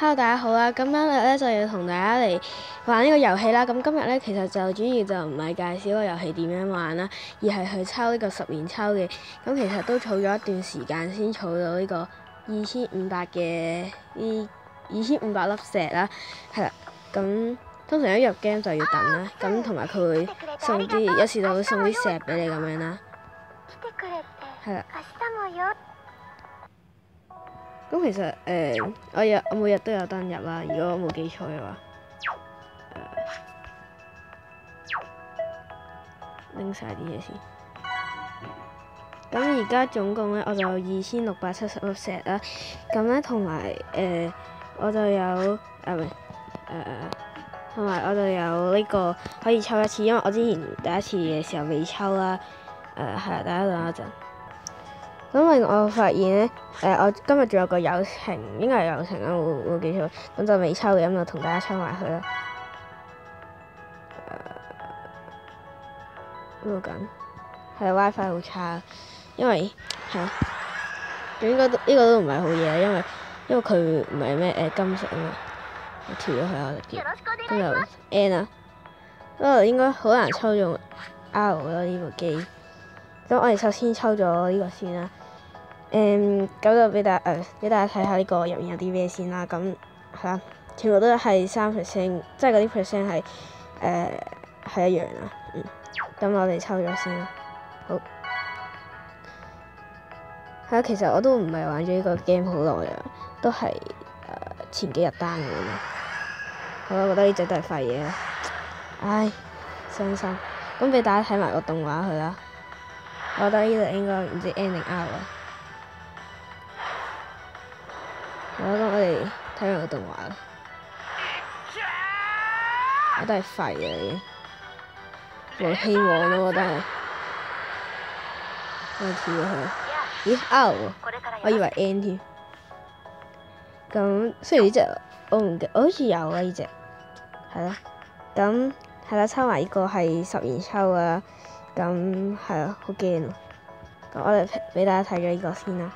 Hello，大家好啦！咁今日咧就要同大家嚟玩呢個遊戲啦。咁今日咧其實就主要就唔係介紹個遊戲點樣玩啦，而係去抽呢個10連抽嘅。咁其實都儲咗一段時間先儲到呢個2500嘅2500粒石啦。係啦，咁通常一入 game 就要等啦。咁同埋佢會送啲，有時就會送啲石俾你咁樣啦。係啦。咁其實我每日都有登入啦，如果我冇記錯嘅話，拎晒啲嘢先。咁而家總共咧我就有2670粒石啦，咁咧同埋我就有同埋我就有呢個可以抽一次，因為我之前第一次嘅時候未抽啦，係啦，大家等一陣。咁另外我發現咧，我今日仲有個友情，應該係友情啦，冇記錯，咁就未抽嘅，咁就同大家抽埋佢啦。錄緊，係 WiFi 好差，因為係啊，應該呢個都唔係好嘢，因為佢唔係咩金色啊嘛，我調咗佢我就叫，咁就 N 啦，不過應該好難抽中 R 咯呢部機。咁我哋首先抽咗呢個先啦。咁就俾大家睇下呢個入面有啲咩先啦。咁係啦，全部都係3%，即係嗰啲 percent 係一樣啦。咁我哋抽咗先啦。好。係啊，其實我都唔係玩咗呢個 game 好耐啦，都係前幾日 down 嘅啫。好啦，我覺得呢隻都係廢嘢啦。唉，傷心。咁俾大家睇埋個動畫佢啦。我覺得呢度應該唔知 N 定 R 啦。好，咁我哋睇埋個動畫啦。我都係廢嘅已經，冇希望咯，我覺得係。我跳咗去，咦 R 喎，我以為 N 添。咁雖然呢隻我唔記，我好似有啊呢隻，係咯。咁係啦，抽埋呢個係10連抽啊。咁係啊，好驚啊！咁我哋俾大家睇咗呢個先啦。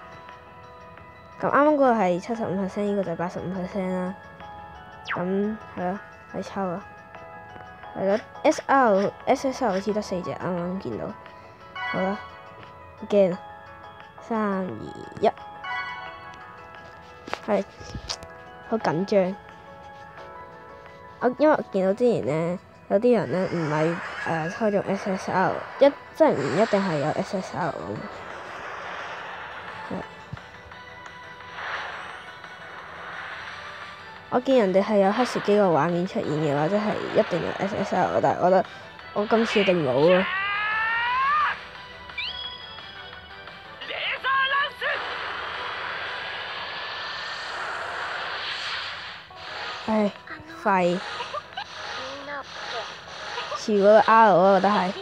咁啱啱嗰個係75%，呢個就85%啦。咁係咯，嚟抽啊！係咯 ，SSR 好似得4隻，啱啱見到。好啦，好驚啊！3、2、1，係好緊張。因為我見到之前咧，有啲人咧唔係抽中 SSR， 即係唔一定係有 SSR 咯。我見人哋係有黑石機個畫面出現嘅話，即係一定有 SSR， 但係我覺得我今次一定冇咯。唉，廢。全部都 R 咯，我覺得係。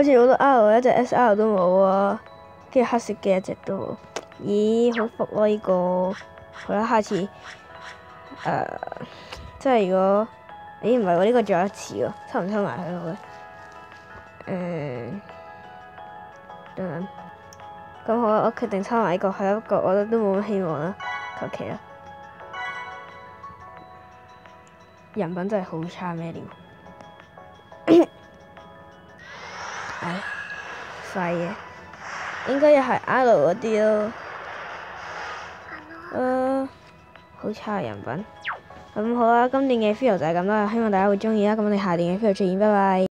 全部都 R， 一隻 SR 都冇啊，跟住黑色嘅一隻都冇。咦，好服咯呢個。好啦，下次即係如果，咦唔係喎，呢個仲有一次喎，抽唔抽埋佢好咧？等等。咁好啦，我決定抽埋呢個，係一個我覺得都冇乜希望啦，求其啦。人品真係好差咩料？唉，廢嘅，應該又係 R 嗰啲咯。好差嘅人品。咁好啦，今年嘅 video 就係咁啦，希望大家會鍾意啦。咁我哋下年嘅 video 再見，拜拜。